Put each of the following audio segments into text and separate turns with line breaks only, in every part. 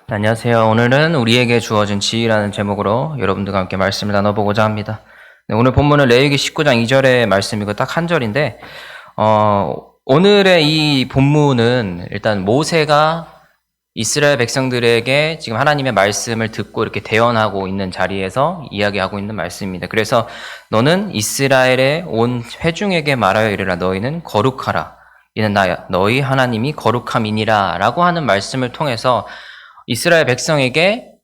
안녕하세요. 오늘은 우리에게 주어진 지위라는 제목으로 여러분들과 함께 말씀을 나눠보고자 합니다. 네, 오늘 본문은 레위기 19장 2절의 말씀이고 딱 한 절인데 오늘의 이 본문은 일단 모세가 이스라엘 백성들에게 지금 하나님의 말씀을 듣고 이렇게 대언하고 있는 자리에서 이야기하고 있는 말씀입니다. 그래서 너는 이스라엘의 온 회중에게 말하여 이르라. 너희는 거룩하라. 이는 나 너희 하나님이 거룩함이니라 라고 하는 말씀을 통해서 이스라엘 백성에게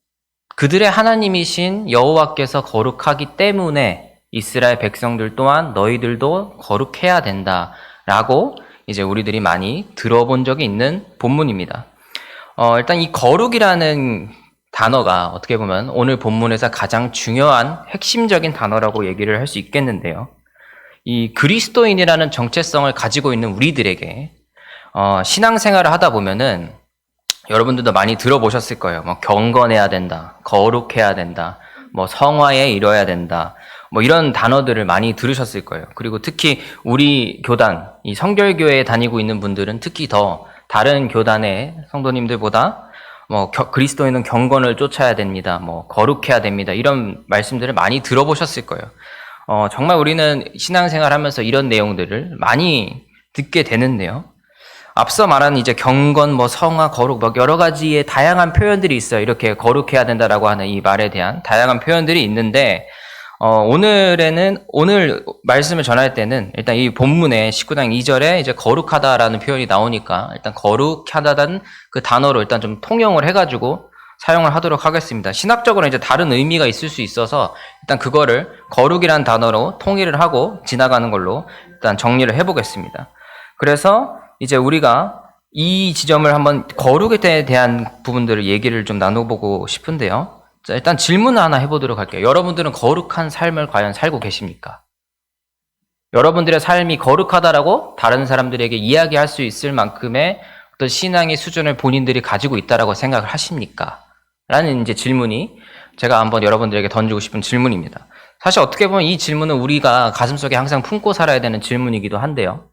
그들의 하나님이신 여호와께서 거룩하기 때문에 이스라엘 백성들 또한 너희들도 거룩해야 된다라고 이제 우리들이 많이 들어본 적이 있는 본문입니다. 일단 이 거룩이라는 단어가 어떻게 보면 오늘 본문에서 가장 중요한 핵심적인 단어라고 얘기를 할 수 있겠는데요. 이 그리스도인이라는 정체성을 가지고 있는 우리들에게 신앙생활을 하다 보면은 여러분들도 많이 들어보셨을 거예요. 뭐 경건해야 된다, 거룩해야 된다, 뭐 성화에 이뤄야 된다, 뭐 이런 단어들을 많이 들으셨을 거예요. 그리고 특히 우리 교단, 이 성결교회에 다니고 있는 분들은 특히 더 다른 교단의 성도님들보다 뭐 그리스도인은 경건을 쫓아야 됩니다, 뭐 거룩해야 됩니다, 이런 말씀들을 많이 들어보셨을 거예요. 정말 우리는 신앙생활하면서 이런 내용들을 많이 듣게 되는데요. 앞서 말한 이제 경건, 뭐 성화, 거룩, 뭐 여러 가지의 다양한 표현들이 있어요. 이렇게 거룩해야 된다라고 하는 이 말에 대한 다양한 표현들이 있는데, 오늘 말씀을 전할 때는 일단 이 본문의 19장 2절에 이제 거룩하다라는 표현이 나오니까 일단 거룩하다는 그 단어로 일단 좀 통용을 해가지고 사용을 하도록 하겠습니다. 신학적으로 이제 다른 의미가 있을 수 있어서 일단 그거를 거룩이라는 단어로 통일을 하고 지나가는 걸로 일단 정리를 해보겠습니다. 그래서 이제 우리가 이 지점을 한번 거룩에 대한 부분들을 얘기를 좀 나눠보고 싶은데요. 자, 일단 질문을 하나 해보도록 할게요. 여러분들은 거룩한 삶을 과연 살고 계십니까? 여러분들의 삶이 거룩하다라고 다른 사람들에게 이야기할 수 있을 만큼의 어떤 신앙의 수준을 본인들이 가지고 있다라고 생각을 하십니까? 라는 이제 질문이 제가 한번 여러분들에게 던지고 싶은 질문입니다. 사실 어떻게 보면 이 질문은 우리가 가슴속에 항상 품고 살아야 되는 질문이기도 한데요.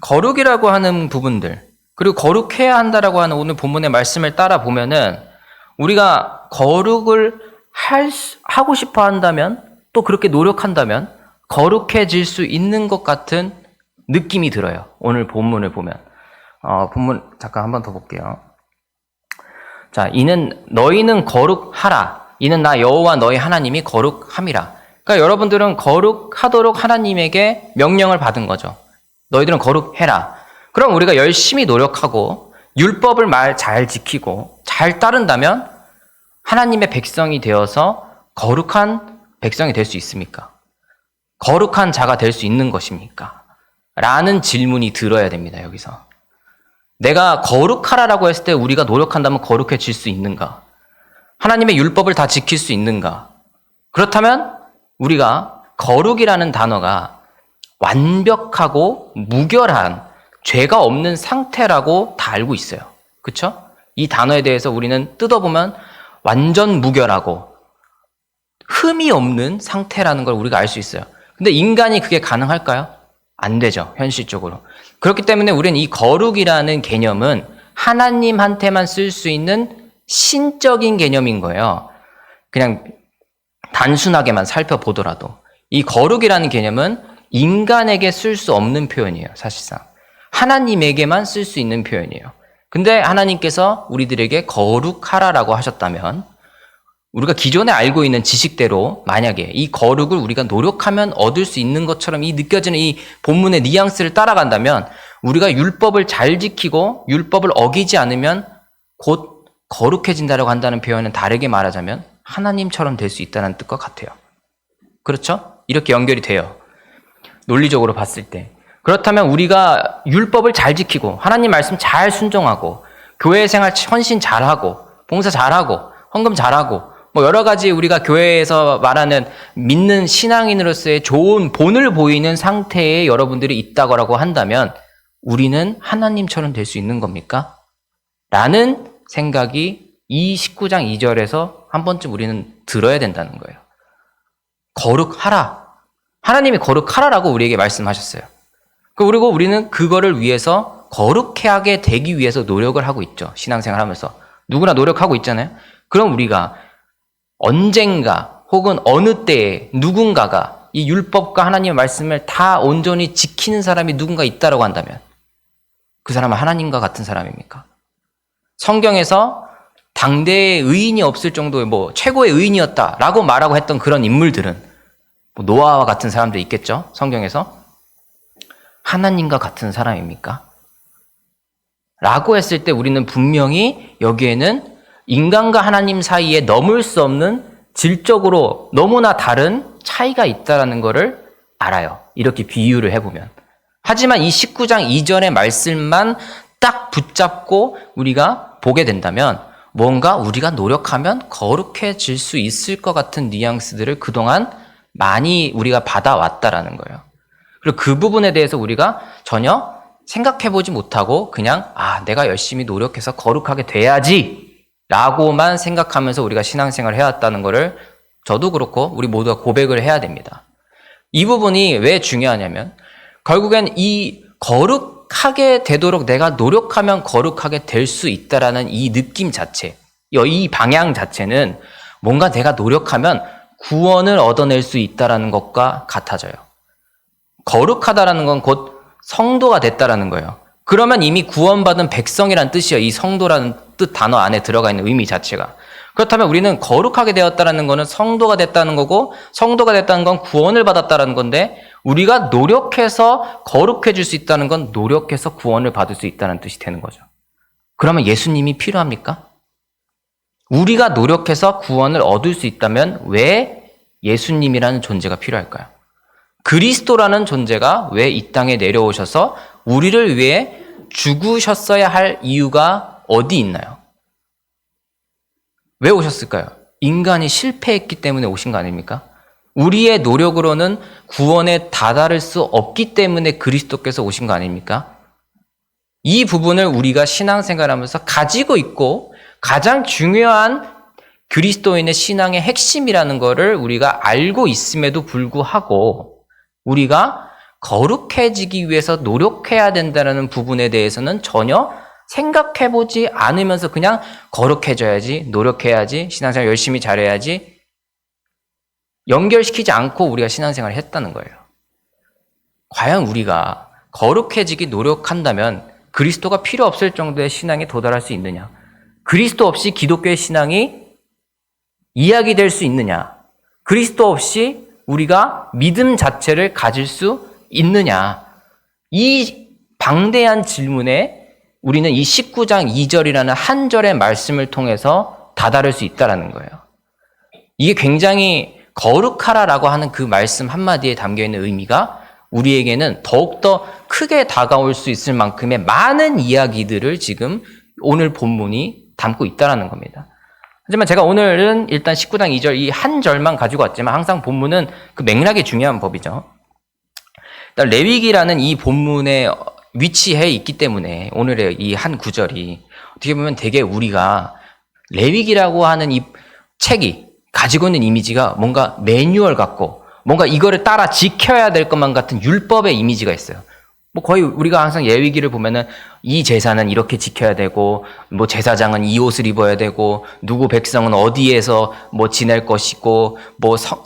거룩이라고 하는 부분들, 그리고 거룩해야 한다라고 하는 오늘 본문의 말씀을 따라 보면은 우리가 거룩을 하고 싶어 한다면, 또 그렇게 노력한다면 거룩해질 수 있는 것 같은 느낌이 들어요. 오늘 본문을 보면. 본문 잠깐 한 번 더 볼게요. 자, 너희는 거룩하라. 이는 나 여호와 너희 하나님이 거룩함이라. 그러니까 여러분들은 거룩하도록 하나님에게 명령을 받은 거죠. 너희들은 거룩해라. 그럼 우리가 열심히 노력하고 율법을 잘 지키고 잘 따른다면 하나님의 백성이 되어서 거룩한 백성이 될 수 있습니까? 거룩한 자가 될 수 있는 것입니까? 라는 질문이 들어야 됩니다. 여기서. 내가 거룩하라라고 했을 때 우리가 노력한다면 거룩해질 수 있는가? 하나님의 율법을 다 지킬 수 있는가? 그렇다면 우리가 거룩이라는 단어가 완벽하고 무결한 죄가 없는 상태라고 다 알고 있어요. 그렇죠? 이 단어에 대해서 우리는 뜯어보면 완전 무결하고 흠이 없는 상태라는 걸 우리가 알 수 있어요. 근데 인간이 그게 가능할까요? 안 되죠. 현실적으로. 그렇기 때문에 우리는 이 거룩이라는 개념은 하나님한테만 쓸 수 있는 신적인 개념인 거예요. 그냥 단순하게만 살펴보더라도. 이 거룩이라는 개념은 인간에게 쓸 수 없는 표현이에요. 사실상. 하나님에게만 쓸 수 있는 표현이에요. 근데 하나님께서 우리들에게 거룩하라라고 하셨다면 우리가 기존에 알고 있는 지식대로 만약에 이 거룩을 우리가 노력하면 얻을 수 있는 것처럼 이 느껴지는 이 본문의 뉘앙스를 따라간다면 우리가 율법을 잘 지키고 율법을 어기지 않으면 곧 거룩해진다라고 한다는 표현은 다르게 말하자면 하나님처럼 될 수 있다는 뜻과 같아요. 그렇죠? 이렇게 연결이 돼요. 논리적으로 봤을 때. 그렇다면 우리가 율법을 잘 지키고 하나님 말씀 잘 순종하고 교회 생활 헌신 잘하고 봉사 잘하고 헌금 잘하고 뭐 여러 가지 우리가 교회에서 말하는 믿는 신앙인으로서의 좋은 본을 보이는 상태에 여러분들이 있다고 한다면 우리는 하나님처럼 될 수 있는 겁니까? 라는 생각이 이 19장 2절에서 한 번쯤 우리는 들어야 된다는 거예요. 거룩하라. 하나님이 거룩하라라고 우리에게 말씀하셨어요. 그리고 우리는 그거를 위해서 거룩하게 되기 위해서 노력을 하고 있죠. 신앙생활 하면서. 누구나 노력하고 있잖아요. 그럼 우리가 언젠가 혹은 어느 때에 누군가가 이 율법과 하나님의 말씀을 다 온전히 지키는 사람이 누군가 있다라고 한다면 그 사람은 하나님과 같은 사람입니까? 성경에서 당대에 의인이 없을 정도의 최고의 의인이었다라고 말하고 했던 그런 인물들은 노아와 같은 사람도 있겠죠. 성경에서. 하나님과 같은 사람입니까? 라고 했을 때 우리는 분명히 여기에는 인간과 하나님 사이에 넘을 수 없는 질적으로 너무나 다른 차이가 있다는 것을 알아요. 이렇게 비유를 해보면. 하지만 이 19장 2절의 말씀만 딱 붙잡고 우리가 보게 된다면 뭔가 우리가 노력하면 거룩해질 수 있을 것 같은 뉘앙스들을 그동안 많이 우리가 받아왔다라는 거예요. 그리고 그 부분에 대해서 우리가 전혀 생각해보지 못하고 그냥 내가 열심히 노력해서 거룩하게 돼야지 라고만 생각하면서 우리가 신앙생활을 해왔다는 것을 저도 그렇고 우리 모두가 고백을 해야 됩니다. 이 부분이 왜 중요하냐면 결국엔 이 거룩하게 되도록 내가 노력하면 거룩하게 될 수 있다라는 이 느낌 자체, 이 방향 자체는 뭔가 내가 노력하면 구원을 얻어낼 수 있다라는 것과 같아져요. 거룩하다라는 건 곧 성도가 됐다라는 거예요. 그러면 이미 구원받은 백성이란 뜻이에요. 이 성도라는 뜻 단어 안에 들어가 있는 의미 자체가. 그렇다면 우리는 거룩하게 되었다라는 거는 성도가 됐다는 거고 성도가 됐다는 건 구원을 받았다라는 건데 우리가 노력해서 거룩해질 수 있다는 건 노력해서 구원을 받을 수 있다는 뜻이 되는 거죠. 그러면 예수님이 필요합니까? 우리가 노력해서 구원을 얻을 수 있다면 왜 예수님이라는 존재가 필요할까요? 그리스도라는 존재가 왜 이 땅에 내려오셔서 우리를 위해 죽으셨어야 할 이유가 어디 있나요? 왜 오셨을까요? 인간이 실패했기 때문에 오신 거 아닙니까? 우리의 노력으로는 구원에 다다를 수 없기 때문에 그리스도께서 오신 거 아닙니까? 이 부분을 우리가 신앙생활하면서 가지고 있고 가장 중요한 그리스도인의 신앙의 핵심이라는 것을 우리가 알고 있음에도 불구하고 우리가 거룩해지기 위해서 노력해야 된다는 부분에 대해서는 전혀 생각해보지 않으면서 그냥 거룩해져야지, 노력해야지, 신앙생활 열심히 잘해야지 연결시키지 않고 우리가 신앙생활을 했다는 거예요. 과연 우리가 거룩해지기 노력한다면 그리스도가 필요 없을 정도의 신앙에 도달할 수 있느냐? 그리스도 없이 기독교의 신앙이 이야기될 수 있느냐? 그리스도 없이 우리가 믿음 자체를 가질 수 있느냐? 이 방대한 질문에 우리는 이 19장 2절이라는 한 절의 말씀을 통해서 다다를 수 있다는 거예요. 이게 굉장히 거룩하라라고 하는 그 말씀 한마디에 담겨있는 의미가 우리에게는 더욱더 크게 다가올 수 있을 만큼의 많은 이야기들을 지금 오늘 본문이 담고 있다는 겁니다. 하지만 제가 오늘은 일단 19장 2절 이 한 절만 가지고 왔지만 항상 본문은 그 맥락이 중요한 법이죠. 일단 레위기라는 이 본문에 위치해 있기 때문에 오늘의 이 한 구절이 어떻게 보면 되게 우리가 레위기라고 하는 이 책이 가지고 있는 이미지가 뭔가 매뉴얼 같고 뭔가 이거를 따라 지켜야 될 것만 같은 율법의 이미지가 있어요. 거의 우리가 항상 레위기를 보면은 이 제사는 이렇게 지켜야 되고 제사장은 이 옷을 입어야 되고 누구 백성은 어디에서 지낼 것이고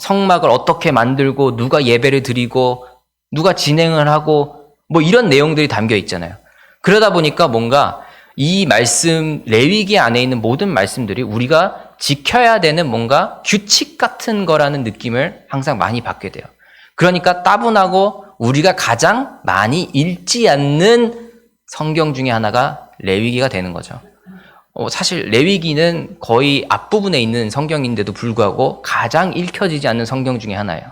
성막을 어떻게 만들고 누가 예배를 드리고 누가 진행을 하고 이런 내용들이 담겨 있잖아요. 그러다 보니까 뭔가 이 말씀 레위기 안에 있는 모든 말씀들이 우리가 지켜야 되는 뭔가 규칙 같은 거라는 느낌을 항상 많이 받게 돼요. 그러니까 따분하고 우리가 가장 많이 읽지 않는 성경 중에 하나가 레위기가 되는 거죠. 사실 레위기는 거의 앞부분에 있는 성경인데도 불구하고 가장 읽혀지지 않는 성경 중에 하나예요.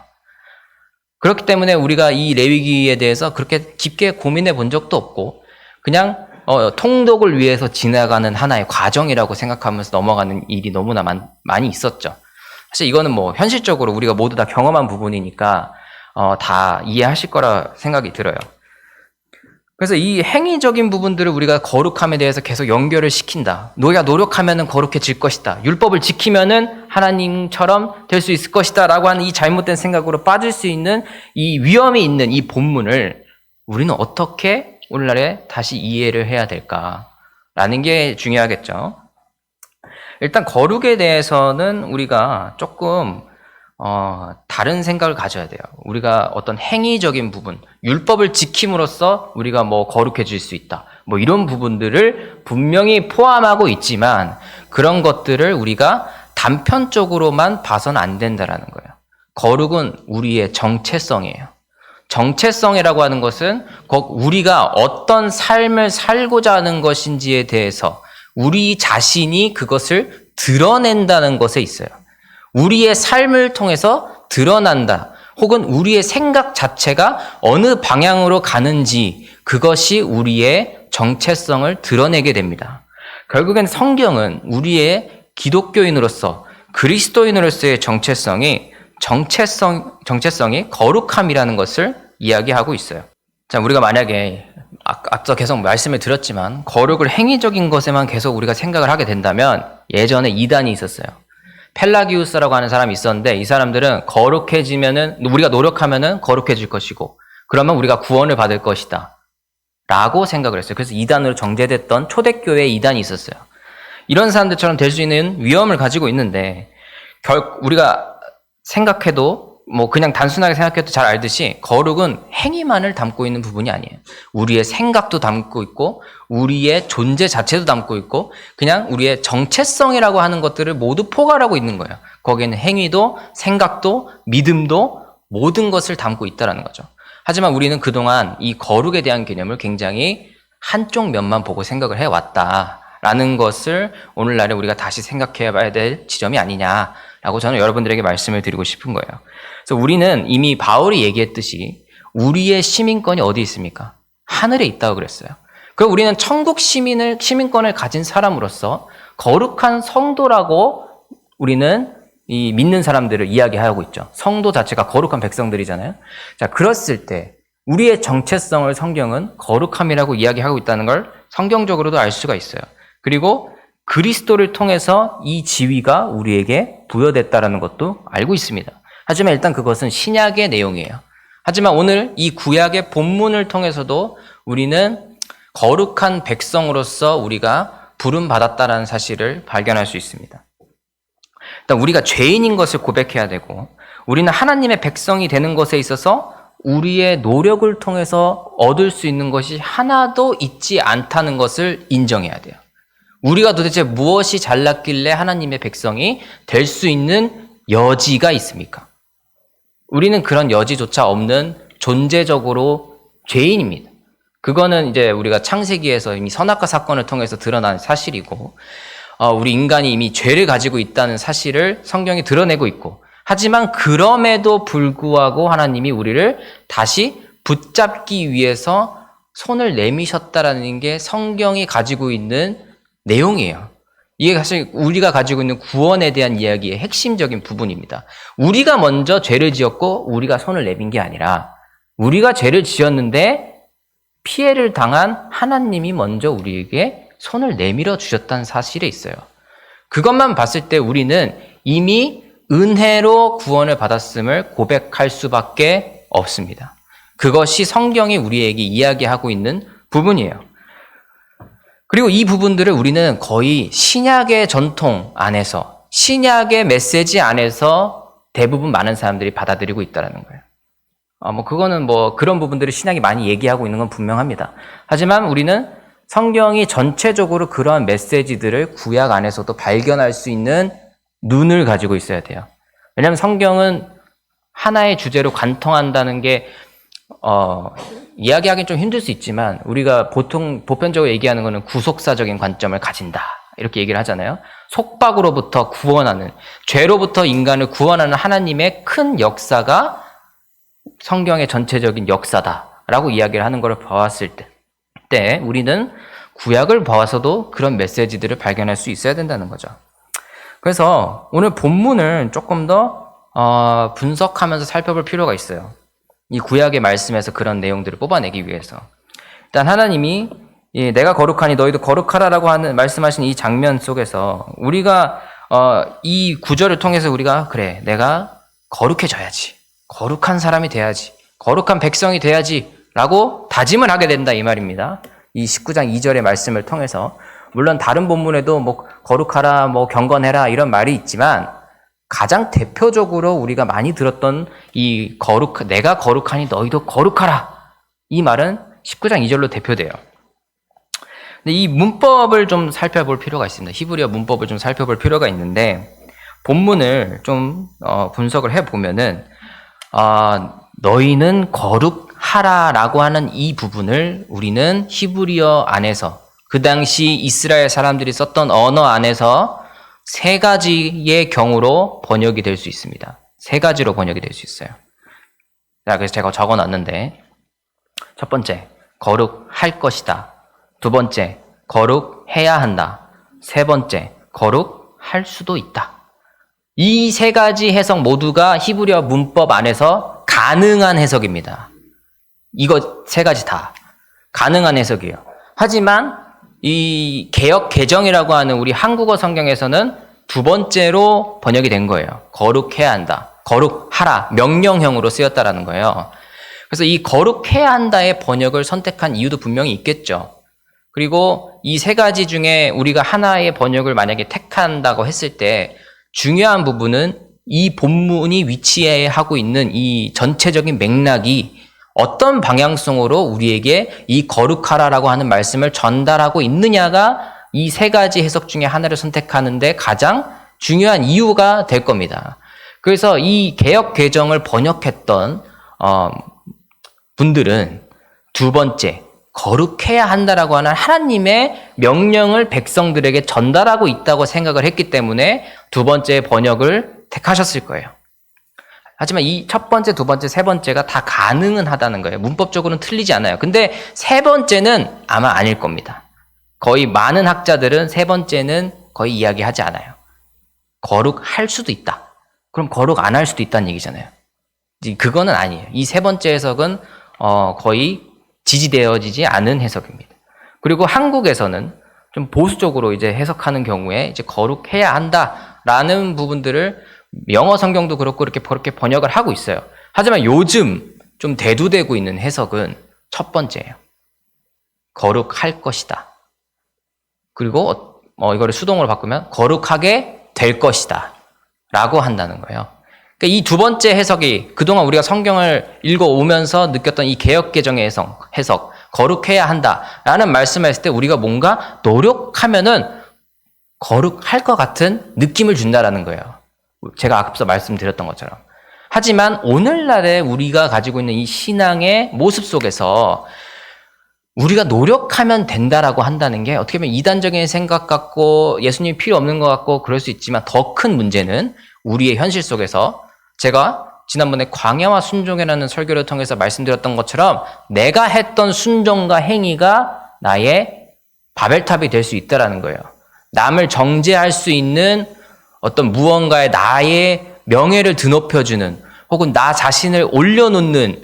그렇기 때문에 우리가 이 레위기에 대해서 그렇게 깊게 고민해 본 적도 없고 그냥 통독을 위해서 지나가는 하나의 과정이라고 생각하면서 넘어가는 일이 너무나 많이 있었죠. 사실 이거는 현실적으로 우리가 모두 다 경험한 부분이니까 다 이해하실 거라 생각이 들어요. 그래서 이 행위적인 부분들을 우리가 거룩함에 대해서 계속 연결을 시킨다. 너희가 노력하면 거룩해질 것이다. 율법을 지키면 하나님처럼 될 수 있을 것이다. 라고 하는 이 잘못된 생각으로 빠질 수 있는 이 위험이 있는 이 본문을 우리는 어떻게 오늘날에 다시 이해를 해야 될까라는 게 중요하겠죠. 일단 거룩에 대해서는 우리가 조금 다른 생각을 가져야 돼요. 우리가 어떤 행위적인 부분, 율법을 지킴으로써 우리가 뭐 거룩해질 수 있다. 뭐 이런 부분들을 분명히 포함하고 있지만 그런 것들을 우리가 단편적으로만 봐서는 안 된다라는 거예요. 거룩은 우리의 정체성이에요. 정체성이라고 하는 것은 우리가 어떤 삶을 살고자 하는 것인지에 대해서 우리 자신이 그것을 드러낸다는 것에 있어요. 우리의 삶을 통해서 드러난다. 혹은 우리의 생각 자체가 어느 방향으로 가는지 그것이 우리의 정체성을 드러내게 됩니다. 결국엔 성경은 우리의 기독교인으로서 그리스도인으로서의 정체성이 거룩함이라는 것을 이야기하고 있어요. 자, 우리가 만약에 앞서 계속 말씀을 드렸지만 거룩을 행위적인 것에만 계속 우리가 생각을 하게 된다면 예전에 이단이 있었어요. 펠라기우스라고 하는 사람이 있었는데 이 사람들은 거룩해지면은 우리가 노력하면은 거룩해질 것이고 그러면 우리가 구원을 받을 것이다 라고 생각을 했어요. 그래서 이단으로 정제됐던 초대교회에 이단이 있었어요. 이런 사람들처럼 될 수 있는 위험을 가지고 있는데 우리가 생각해도 뭐 그냥 단순하게 생각해도 잘 알듯이 거룩은 행위만을 담고 있는 부분이 아니에요. 우리의 생각도 담고 있고 우리의 존재 자체도 담고 있고 그냥 우리의 정체성이라고 하는 것들을 모두 포괄하고 있는 거예요. 거기에는 행위도 생각도 믿음도 모든 것을 담고 있다는 거죠. 하지만 우리는 그동안 이 거룩에 대한 개념을 굉장히 한쪽 면만 보고 생각을 해왔다라는 것을 오늘날에 우리가 다시 생각해 봐야 될 지점이 아니냐라고 저는 여러분들에게 말씀을 드리고 싶은 거예요. 그래서 우리는 이미 바울이 얘기했듯이 우리의 시민권이 어디 있습니까? 하늘에 있다고 그랬어요. 그럼 우리는 천국 시민권을 가진 사람으로서 거룩한 성도라고 우리는 이 믿는 사람들을 이야기하고 있죠. 성도 자체가 거룩한 백성들이잖아요. 자, 그랬을 때 우리의 정체성을 성경은 거룩함이라고 이야기하고 있다는 걸 성경적으로도 알 수가 있어요. 그리고 그리스도를 통해서 이 지위가 우리에게 부여됐다는 것도 알고 있습니다. 하지만 일단 그것은 신약의 내용이에요. 하지만 오늘 이 구약의 본문을 통해서도 우리는 거룩한 백성으로서 우리가 부름받았다는 사실을 발견할 수 있습니다. 일단 우리가 죄인인 것을 고백해야 되고 우리는 하나님의 백성이 되는 것에 있어서 우리의 노력을 통해서 얻을 수 있는 것이 하나도 있지 않다는 것을 인정해야 돼요. 우리가 도대체 무엇이 잘났길래 하나님의 백성이 될 수 있는 여지가 있습니까? 우리는 그런 여지조차 없는 존재적으로 죄인입니다. 그거는 이제 우리가 창세기에서 이미 선악과 사건을 통해서 드러난 사실이고 우리 인간이 이미 죄를 가지고 있다는 사실을 성경이 드러내고 있고 하지만 그럼에도 불구하고 하나님이 우리를 다시 붙잡기 위해서 손을 내미셨다라는 게 성경이 가지고 있는 내용이에요. 이게 사실 우리가 가지고 있는 구원에 대한 이야기의 핵심적인 부분입니다. 우리가 먼저 죄를 지었고 우리가 손을 내민 게 아니라 우리가 죄를 지었는데 피해를 당한 하나님이 먼저 우리에게 손을 내밀어 주셨다는 사실에 있어요. 그것만 봤을 때 우리는 이미 은혜로 구원을 받았음을 고백할 수밖에 없습니다. 그것이 성경이 우리에게 이야기하고 있는 부분이에요. 그리고 이 부분들을 우리는 거의 신약의 전통 안에서, 신약의 메시지 안에서 대부분 많은 사람들이 받아들이고 있다는 거예요. 그거는 그런 부분들을 신약이 많이 얘기하고 있는 건 분명합니다. 하지만 우리는 성경이 전체적으로 그러한 메시지들을 구약 안에서도 발견할 수 있는 눈을 가지고 있어야 돼요. 왜냐하면 성경은 하나의 주제로 관통한다는 게 이야기하기는 좀 힘들 수 있지만 우리가 보편적으로 얘기하는 거는 구속사적인 관점을 가진다 이렇게 얘기를 하잖아요. 속박으로부터 구원하는, 죄로부터 인간을 구원하는 하나님의 큰 역사가 성경의 전체적인 역사다라고 이야기를 하는 걸 봐왔을 때 우리는 구약을 봐와서도 그런 메시지들을 발견할 수 있어야 된다는 거죠. 그래서 오늘 본문을 조금 더 분석하면서 살펴볼 필요가 있어요. 이 구약의 말씀에서 그런 내용들을 뽑아내기 위해서. 일단 하나님이 내가 거룩하니 너희도 거룩하라라고 말씀하신 이 장면 속에서 우리가 이 구절을 통해서 우리가 그래 내가 거룩해져야지, 거룩한 사람이 돼야지, 거룩한 백성이 돼야지 라고 다짐을 하게 된다 이 말입니다. 이 19장 2절의 말씀을 통해서 물론 다른 본문에도 뭐 거룩하라, 뭐 경건해라 이런 말이 있지만 가장 대표적으로 우리가 많이 들었던 이 내가 거룩하니 너희도 거룩하라. 이 말은 19장 2절로 대표돼요. 근데 이 문법을 좀 살펴볼 필요가 있습니다. 히브리어 문법을 좀 살펴볼 필요가 있는데 본문을 좀 분석을 해보면은 너희는 거룩하라라고 하는 이 부분을 우리는 히브리어 안에서 그 당시 이스라엘 사람들이 썼던 언어 안에서 세 가지의 경우로 번역이 될 수 있습니다. 세 가지로 번역이 될 수 있어요. 자, 그래서 제가 적어놨는데 첫 번째, 거룩할 것이다. 두 번째, 거룩해야 한다. 세 번째, 거룩할 수도 있다. 이 세 가지 해석 모두가 히브리어 문법 안에서 가능한 해석입니다. 이거 세 가지 다 가능한 해석이에요. 하지만 이 개역 개정이라고 하는 우리 한국어 성경에서는 두 번째로 번역이 된 거예요. 거룩해야 한다. 거룩하라. 명령형으로 쓰였다라는 거예요. 그래서 이 거룩해야 한다의 번역을 선택한 이유도 분명히 있겠죠. 그리고 이 세 가지 중에 우리가 하나의 번역을 만약에 택한다고 했을 때 중요한 부분은 이 본문이 위치하고 있는 이 전체적인 맥락이 어떤 방향성으로 우리에게 이 거룩하라라고 하는 말씀을 전달하고 있느냐가 이 세 가지 해석 중에 하나를 선택하는데 가장 중요한 이유가 될 겁니다. 그래서 이 개역 개정을 번역했던 분들은 두 번째, 거룩해야 한다라고 하는 하나님의 명령을 백성들에게 전달하고 있다고 생각을 했기 때문에 두 번째 번역을 택하셨을 거예요. 하지만 이 첫 번째, 두 번째, 세 번째가 다 가능은 하다는 거예요. 문법적으로는 틀리지 않아요. 근데 세 번째는 아마 아닐 겁니다. 거의 많은 학자들은 세 번째는 거의 이야기하지 않아요. 거룩할 수도 있다. 그럼 거룩 안 할 수도 있다는 얘기잖아요. 그거는 아니에요. 이 세 번째 해석은 거의 지지되어지지 않은 해석입니다. 그리고 한국에서는 좀 보수적으로 이제 해석하는 경우에 이제 거룩해야 한다라는 부분들을 영어 성경도 그렇고 그렇게 번역을 하고 있어요. 하지만 요즘 좀 대두되고 있는 해석은 첫 번째예요. 거룩할 것이다. 그리고 이거를 수동으로 바꾸면 거룩하게 될 것이다 라고 한다는 거예요. 그러니까 이 두 번째 해석이 그동안 우리가 성경을 읽어오면서 느꼈던 이 개역개정의 해석, 거룩해야 한다라는 말씀을 했을 때 우리가 뭔가 노력하면은 거룩할 것 같은 느낌을 준다라는 거예요. 제가 앞서 말씀드렸던 것처럼. 하지만 오늘날에 우리가 가지고 있는 이 신앙의 모습 속에서 우리가 노력하면 된다라고 한다는 게 어떻게 보면 이단적인 생각 같고 예수님이 필요 없는 것 같고 그럴 수 있지만 더 큰 문제는 우리의 현실 속에서 제가 지난번에 광야와 순종이라는 설교를 통해서 말씀드렸던 것처럼 내가 했던 순종과 행위가 나의 바벨탑이 될 수 있다라는 거예요. 남을 정죄할 수 있는 어떤 무언가에 나의 명예를 드높여주는 혹은 나 자신을 올려놓는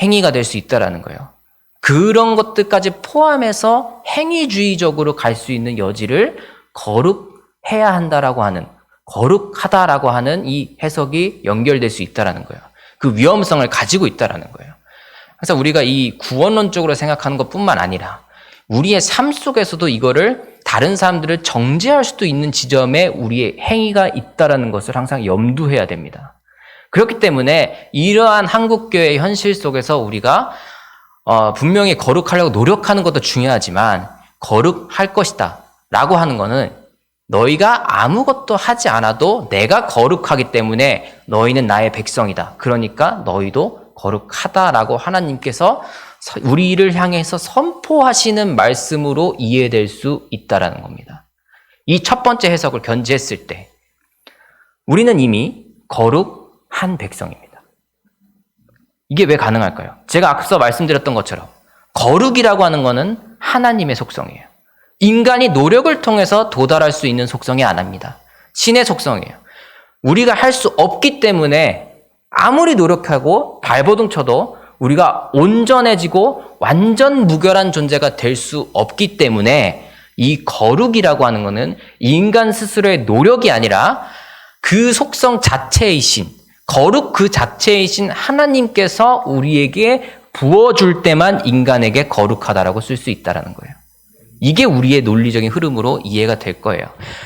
행위가 될 수 있다라는 거예요. 그런 것들까지 포함해서 행위주의적으로 갈 수 있는 여지를 거룩해야 한다라고 하는, 거룩하다라고 하는 이 해석이 연결될 수 있다라는 거예요. 그 위험성을 가지고 있다라는 거예요. 그래서 우리가 이 구원론적으로 생각하는 것뿐만 아니라 우리의 삶 속에서도 이거를 다른 사람들을 정죄할 수도 있는 지점에 우리의 행위가 있다라는 것을 항상 염두해야 됩니다. 그렇기 때문에 이러한 한국교회의 현실 속에서 우리가 분명히 거룩하려고 노력하는 것도 중요하지만 거룩할 것이다 라고 하는 거는 너희가 아무것도 하지 않아도 내가 거룩하기 때문에 너희는 나의 백성이다. 그러니까 너희도 거룩하다라고 하나님께서 우리를 향해서 선포하시는 말씀으로 이해될 수 있다라는 겁니다. 이 첫 번째 해석을 견지했을 때 우리는 이미 거룩한 백성입니다. 이게 왜 가능할까요? 제가 앞서 말씀드렸던 것처럼 거룩이라고 하는 것은 하나님의 속성이에요. 인간이 노력을 통해서 도달할 수 있는 속성이 아닙니다. 신의 속성이에요. 우리가 할 수 없기 때문에 아무리 노력하고 발버둥 쳐도 우리가 온전해지고 완전 무결한 존재가 될 수 없기 때문에 이 거룩이라고 하는 것은 인간 스스로의 노력이 아니라 그 속성 자체이신, 거룩 그 자체이신 하나님께서 우리에게 부어줄 때만 인간에게 거룩하다라고 쓸 수 있다는 거예요. 이게 우리의 논리적인 흐름으로 이해가 될 거예요.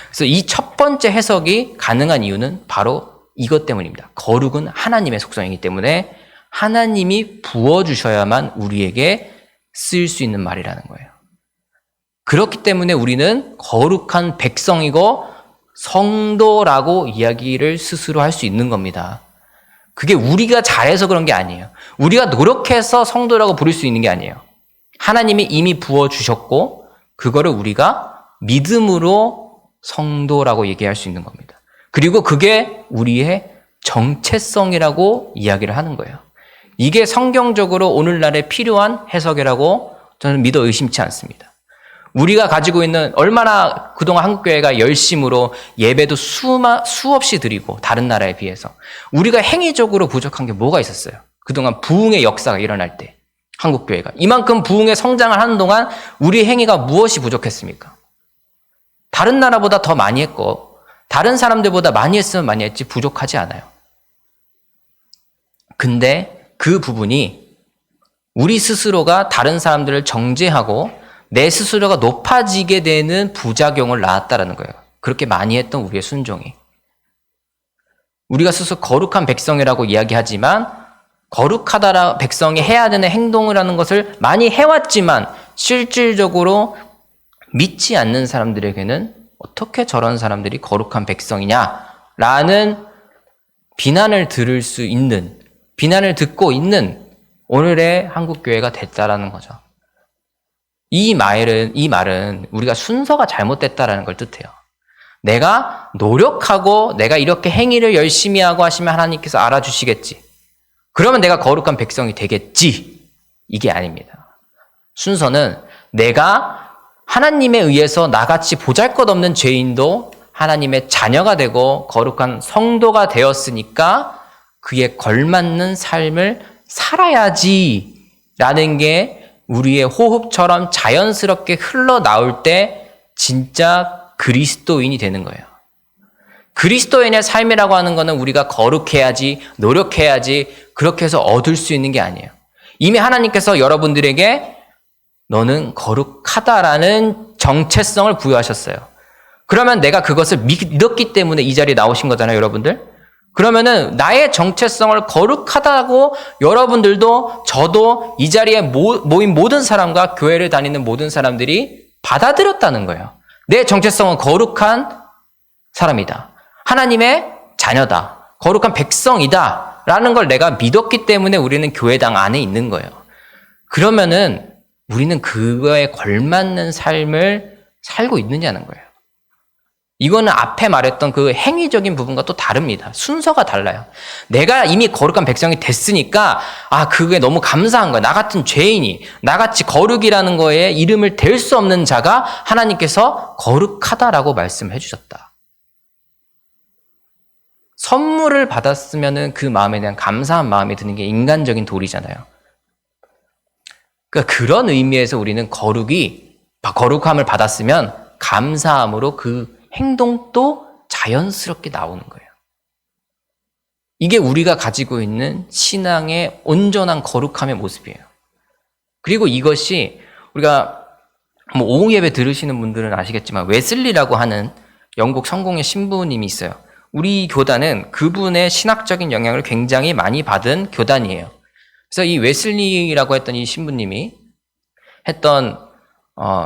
그래서 이 첫 번째 해석이 가능한 이유는 바로 이것 때문입니다. 거룩은 하나님의 속성이기 때문에 하나님이 부어주셔야만 우리에게 쓰일 수 있는 말이라는 거예요. 그렇기 때문에 우리는 거룩한 백성이고 성도라고 이야기를 스스로 할 수 있는 겁니다. 그게 우리가 잘해서 그런 게 아니에요. 우리가 노력해서 성도라고 부를 수 있는 게 아니에요. 하나님이 이미 부어주셨고 그거를 우리가 믿음으로 성도라고 얘기할 수 있는 겁니다. 그리고 그게 우리의 정체성이라고 이야기를 하는 거예요. 이게 성경적으로 오늘날에 필요한 해석이라고 저는 믿어 의심치 않습니다. 우리가 가지고 있는 얼마나 그동안 한국교회가 열심으로 예배도 수없이 드리고 다른 나라에 비해서 우리가 행위적으로 부족한 게 뭐가 있었어요? 그동안 부흥의 역사가 일어날 때 한국교회가 이만큼 부흥의 성장을 하는 동안 우리 행위가 무엇이 부족했습니까? 다른 나라보다 더 많이 했고 다른 사람들보다 많이 했으면 많이 했지 부족하지 않아요. 근데 그 부분이 우리 스스로가 다른 사람들을 정죄하고 내 스스로가 높아지게 되는 부작용을 낳았다라는 거예요. 그렇게 많이 했던 우리의 순종이. 우리가 스스로 거룩한 백성이라고 이야기하지만 거룩하다라 백성이 해야 되는 행동을 하는 것을 많이 해왔지만 실질적으로 믿지 않는 사람들에게는 어떻게 저런 사람들이 거룩한 백성이냐라는 비난을 들을 수 있는, 비난을 듣고 있는 오늘의 한국교회가 됐다라는 거죠. 이 말은 우리가 순서가 잘못됐다라는 걸 뜻해요. 내가 노력하고 내가 이렇게 행위를 열심히 하고 하시면 하나님께서 알아주시겠지. 그러면 내가 거룩한 백성이 되겠지. 이게 아닙니다. 순서는 내가 하나님에 의해서 나같이 보잘것없는 죄인도 하나님의 자녀가 되고 거룩한 성도가 되었으니까 그에 걸맞는 삶을 살아야지라는 게 우리의 호흡처럼 자연스럽게 흘러나올 때 진짜 그리스도인이 되는 거예요. 그리스도인의 삶이라고 하는 거는 우리가 거룩해야지, 노력해야지 그렇게 해서 얻을 수 있는 게 아니에요. 이미 하나님께서 여러분들에게 너는 거룩하다라는 정체성을 부여하셨어요. 그러면 내가 그것을 믿었기 때문에 이 자리에 나오신 거잖아요, 여러분들. 그러면은 나의 정체성을 거룩하다고 여러분들도 저도 이 자리에 모인 모든 사람과 교회를 다니는 모든 사람들이 받아들였다는 거예요. 내 정체성은 거룩한 사람이다. 하나님의 자녀다. 거룩한 백성이다. 라는 걸 내가 믿었기 때문에 우리는 교회당 안에 있는 거예요. 그러면은 우리는 그거에 걸맞는 삶을 살고 있느냐는 거예요. 이거는 앞에 말했던 그 행위적인 부분과 또 다릅니다. 순서가 달라요. 내가 이미 거룩한 백성이 됐으니까 그게 너무 감사한 거야. 나 같은 죄인이 나같이 거룩이라는 거에 이름을 댈 수 없는 자가 하나님께서 거룩하다라고 말씀해 주셨다. 선물을 받았으면 그 마음에 대한 감사한 마음이 드는 게 인간적인 도리잖아요. 그러니까 그런 의미에서 우리는 거룩함을 받았으면 감사함으로 그 행동도 자연스럽게 나오는 거예요. 이게 우리가 가지고 있는 신앙의 온전한 거룩함의 모습이에요. 그리고 이것이 우리가 오후 예배 들으시는 분들은 아시겠지만 웨슬리라고 하는 영국 성공의 신부님이 있어요. 우리 교단은 그분의 신학적인 영향을 굉장히 많이 받은 교단이에요. 그래서 이 웨슬리라고 했던 이 신부님이 했던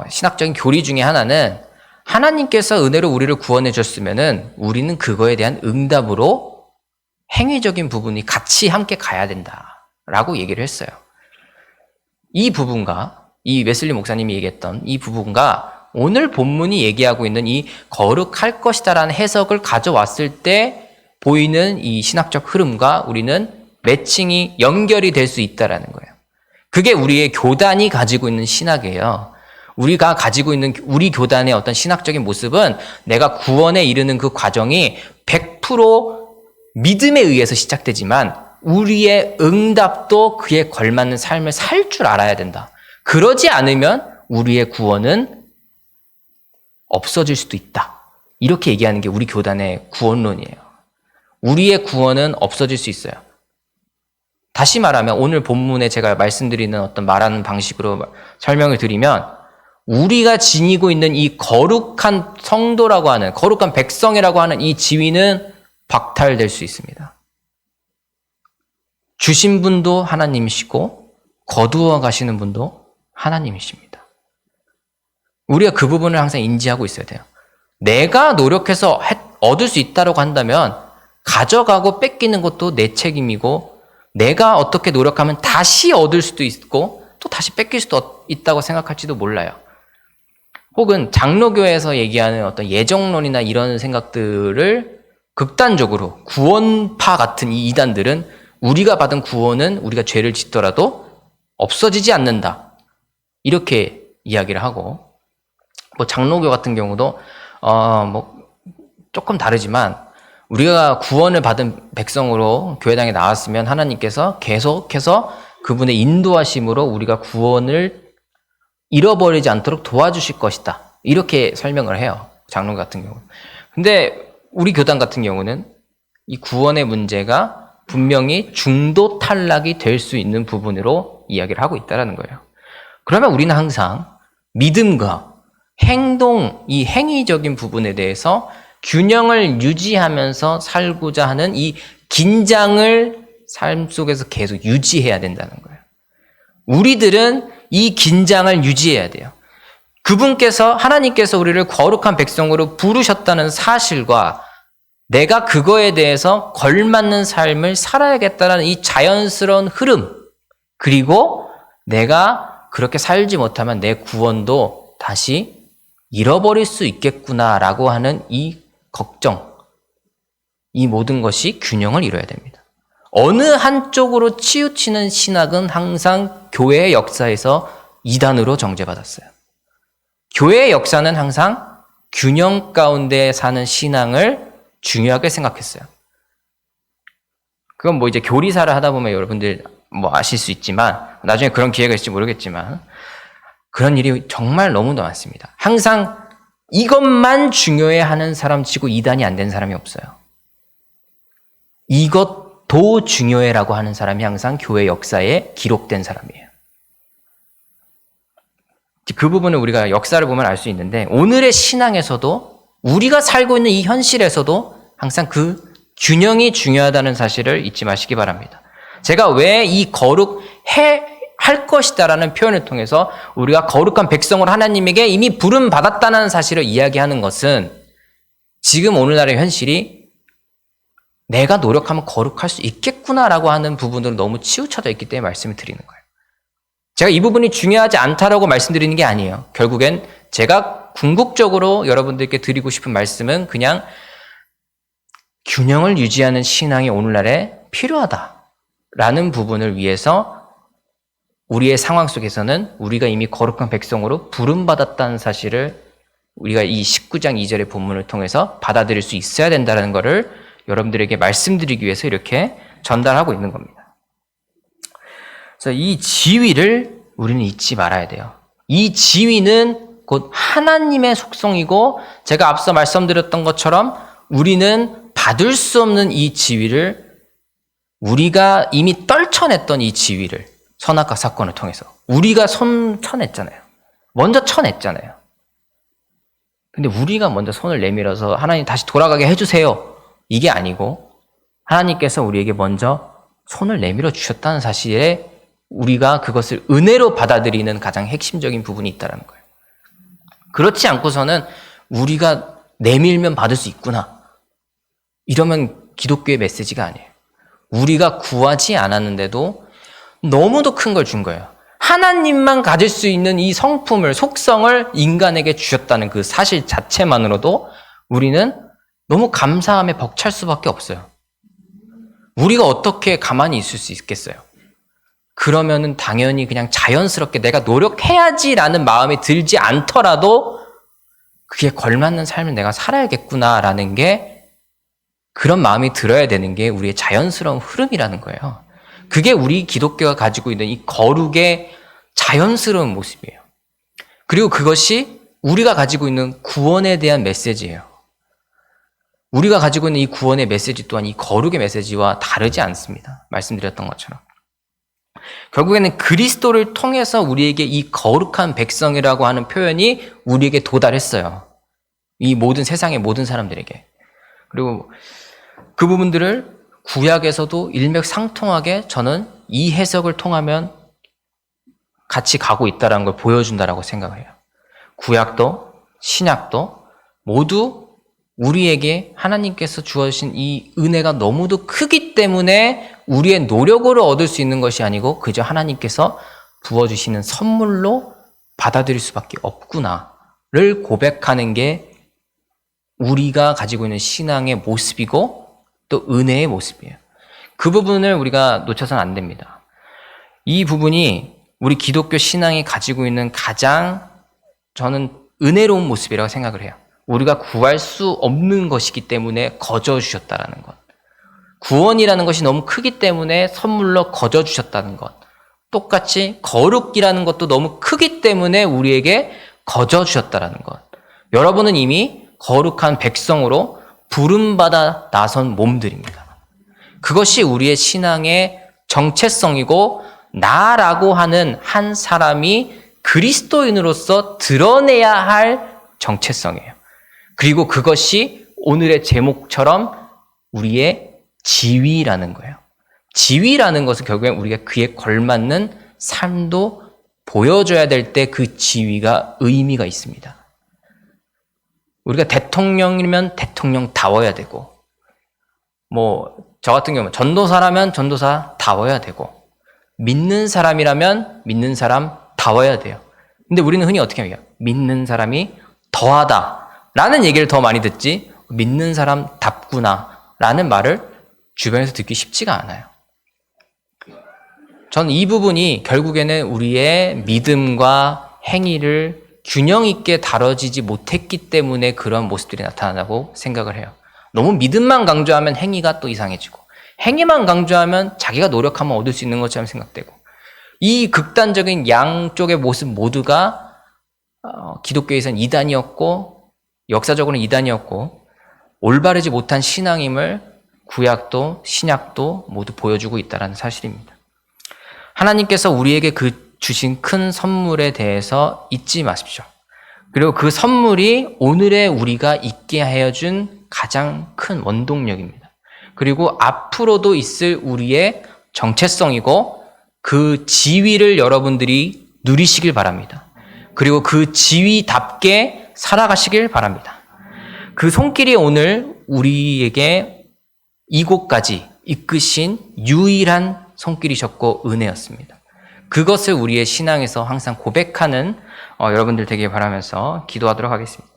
신학적인 교리 중에 하나는 하나님께서 은혜로 우리를 구원해 줬으면은 우리는 그거에 대한 응답으로 행위적인 부분이 같이 함께 가야 된다라고 얘기를 했어요. 이 부분과 이 웨슬리 목사님이 얘기했던 이 부분과 오늘 본문이 얘기하고 있는 이 거룩할 것이다라는 해석을 가져왔을 때 보이는 이 신학적 흐름과 우리는 매칭이 연결이 될 수 있다라는 거예요. 그게 우리의 교단이 가지고 있는 신학이에요. 우리가 가지고 있는 우리 교단의 어떤 신학적인 모습은 내가 구원에 이르는 그 과정이 100% 믿음에 의해서 시작되지만 우리의 응답도 그에 걸맞는 삶을 살 줄 알아야 된다. 그러지 않으면 우리의 구원은 없어질 수도 있다. 이렇게 얘기하는 게 우리 교단의 구원론이에요. 우리의 구원은 없어질 수 있어요. 다시 말하면 오늘 본문에 제가 말씀드리는 어떤 말하는 방식으로 설명을 드리면 우리가 지니고 있는 이 거룩한 성도라고 하는, 거룩한 백성이라고 하는 이 지위는 박탈될 수 있습니다. 주신 분도 하나님이시고 거두어 가시는 분도 하나님이십니다. 우리가 그 부분을 항상 인지하고 있어야 돼요. 내가 노력해서 얻을 수 있다고 한다면 가져가고 뺏기는 것도 내 책임이고, 내가 어떻게 노력하면 다시 얻을 수도 있고 또 다시 뺏길 수도 있다고 생각할지도 몰라요. 혹은 장로교에서 얘기하는 어떤 예정론이나 이런 생각들을 극단적으로, 구원파 같은 이 이단들은 우리가 받은 구원은 우리가 죄를 짓더라도 없어지지 않는다, 이렇게 이야기를 하고, 뭐 장로교 같은 경우도 조금 다르지만, 우리가 구원을 받은 백성으로 교회당에 나왔으면 하나님께서 계속해서 그분의 인도하심으로 우리가 구원을 잃어버리지 않도록 도와주실 것이다, 이렇게 설명을 해요, 장로교 같은 경우. 근데 우리 교단 같은 경우는 이 구원의 문제가 분명히 중도 탈락이 될 수 있는 부분으로 이야기를 하고 있다는 거예요. 그러면 우리는 항상 믿음과 행동, 이 행위적인 부분에 대해서 균형을 유지하면서 살고자 하는 이 긴장을 삶 속에서 계속 유지해야 된다는 거예요. 우리들은 이 긴장을 유지해야 돼요. 그분께서, 하나님께서 우리를 거룩한 백성으로 부르셨다는 사실과 내가 그거에 대해서 걸맞는 삶을 살아야겠다는 이 자연스러운 흐름, 그리고 내가 그렇게 살지 못하면 내 구원도 다시 잃어버릴 수 있겠구나라고 하는 이 걱정, 이 모든 것이 균형을 이뤄야 됩니다. 어느 한쪽으로 치우치는 신학은 항상 교회의 역사에서 이단으로 정죄받았어요. 교회의 역사는 항상 균형 가운데 사는 신앙을 중요하게 생각했어요. 그건 뭐 이제 교리사를 하다 보면 여러분들 뭐 아실 수 있지만, 나중에 그런 기회가 있을지 모르겠지만, 그런 일이 정말 너무도 많습니다. 항상 이것만 중요해 하는 사람 치고 이단이 안 된 사람이 없어요. 이것도 중요해라고 하는 사람이 항상 교회 역사에 기록된 사람이에요. 그 부분을 우리가 역사를 보면 알 수 있는데, 오늘의 신앙에서도, 우리가 살고 있는 이 현실에서도 항상 그 균형이 중요하다는 사실을 잊지 마시기 바랍니다. 제가 왜 이 할 것이다라는 표현을 통해서 우리가 거룩한 백성으로 하나님에게 이미 부름 받았다는 사실을 이야기하는 것은, 지금 오늘날의 현실이 내가 노력하면 거룩할 수 있겠구나라고 하는 부분으로 너무 치우쳐져 있기 때문에 말씀을 드리는 거예요. 제가 이 부분이 중요하지 않다라고 말씀드리는 게 아니에요. 결국엔 제가 궁극적으로 여러분들께 드리고 싶은 말씀은 그냥 균형을 유지하는 신앙이 오늘날에 필요하다라는 부분을 위해서, 우리의 상황 속에서는 우리가 이미 거룩한 백성으로 부름받았다는 사실을 우리가 이 19장 2절의 본문을 통해서 받아들일 수 있어야 된다는 것을 여러분들에게 말씀드리기 위해서 이렇게 전달하고 있는 겁니다. 그래서 이 지위를 우리는 잊지 말아야 돼요. 이 지위는 곧 하나님의 속성이고, 제가 앞서 말씀드렸던 것처럼 우리는 받을 수 없는 이 지위를, 우리가 이미 떨쳐냈던 이 지위를, 선악과 사건을 통해서 우리가 쳐냈잖아요. 먼저 쳐냈잖아요. 근데 우리가 먼저 손을 내밀어서 하나님 다시 돌아가게 해주세요, 이게 아니고, 하나님께서 우리에게 먼저 손을 내밀어 주셨다는 사실에 우리가 그것을 은혜로 받아들이는 가장 핵심적인 부분이 있다는 거예요. 그렇지 않고서는 우리가 내밀면 받을 수 있구나, 이러면 기독교의 메시지가 아니에요. 우리가 구하지 않았는데도 너무도 큰 걸 준 거예요. 하나님만 가질 수 있는 이 성품을, 속성을 인간에게 주셨다는 그 사실 자체만으로도 우리는 너무 감사함에 벅찰 수밖에 없어요. 우리가 어떻게 가만히 있을 수 있겠어요? 그러면은 당연히 그냥 자연스럽게 내가 노력해야지라는 마음이 들지 않더라도 그게 걸맞는 삶을 내가 살아야겠구나라는 게, 그런 마음이 들어야 되는 게 우리의 자연스러운 흐름이라는 거예요. 그게 우리 기독교가 가지고 있는 이 거룩의 자연스러운 모습이에요. 그리고 그것이 우리가 가지고 있는 구원에 대한 메시지예요. 우리가 가지고 있는 이 구원의 메시지 또한 이 거룩의 메시지와 다르지 않습니다. 말씀드렸던 것처럼. 결국에는 그리스도를 통해서 우리에게 이 거룩한 백성이라고 하는 표현이 우리에게 도달했어요. 이 모든 세상의 모든 사람들에게. 그리고 그 부분들을 구약에서도 일맥상통하게 저는 이 해석을 통하면 같이 가고 있다는 걸 보여준다라고 생각을 해요. 구약도 신약도 모두 우리에게 하나님께서 주어주신 이 은혜가 너무도 크기 때문에 우리의 노력으로 얻을 수 있는 것이 아니고 그저 하나님께서 부어주시는 선물로 받아들일 수밖에 없구나를 고백하는 게 우리가 가지고 있는 신앙의 모습이고 또 은혜의 모습이에요. 그 부분을 우리가 놓쳐서는 안 됩니다. 이 부분이 우리 기독교 신앙이 가지고 있는 가장 저는 은혜로운 모습이라고 생각을 해요. 우리가 구할 수 없는 것이기 때문에 거저 주셨다라는 것. 구원이라는 것이 너무 크기 때문에 선물로 거저 주셨다는 것. 똑같이 거룩이라는 것도 너무 크기 때문에 우리에게 거저 주셨다라는 것. 여러분은 이미 거룩한 백성으로 부름받아 나선 몸들입니다. 그것이 우리의 신앙의 정체성이고 나라고 하는 한 사람이 그리스도인으로서 드러내야 할 정체성이에요. 그리고 그것이 오늘의 제목처럼 우리의 지위라는 거예요. 지위라는 것은 결국엔 우리가 그에 걸맞는 삶도 보여줘야 될 때 그 지위가 의미가 있습니다. 우리가 대통령이면 대통령다워야 되고, 저 같은 경우는 전도사라면 전도사다워야 되고, 믿는 사람이라면 믿는 사람다워야 돼요. 근데 우리는 흔히 어떻게 합니까? 믿는 사람이 더하다 라는 얘기를 더 많이 듣지 믿는 사람답구나 라는 말을 주변에서 듣기 쉽지가 않아요. 저는 이 부분이 결국에는 우리의 믿음과 행위를 균형 있게 다뤄지지 못했기 때문에 그런 모습들이 나타난다고 생각을 해요. 너무 믿음만 강조하면 행위가 또 이상해지고 행위만 강조하면 자기가 노력하면 얻을 수 있는 것처럼 생각되고 이 극단적인 양쪽의 모습 모두가 기독교에서는 이단이었고 역사적으로는 이단이었고 올바르지 못한 신앙임을 구약도 신약도 모두 보여주고 있다는 사실입니다. 하나님께서 우리에게 주신 큰 선물에 대해서 잊지 마십시오. 그리고 그 선물이 오늘의 우리가 있게 하여준 가장 큰 원동력입니다. 그리고 앞으로도 있을 우리의 정체성이고 그 지위를 여러분들이 누리시길 바랍니다. 그리고 그 지위답게 살아가시길 바랍니다. 그 손길이 오늘 우리에게 이곳까지 이끄신 유일한 손길이셨고 은혜였습니다. 그것을 우리의 신앙에서 항상 고백하는 여러분들 되길 바라면서 기도하도록 하겠습니다.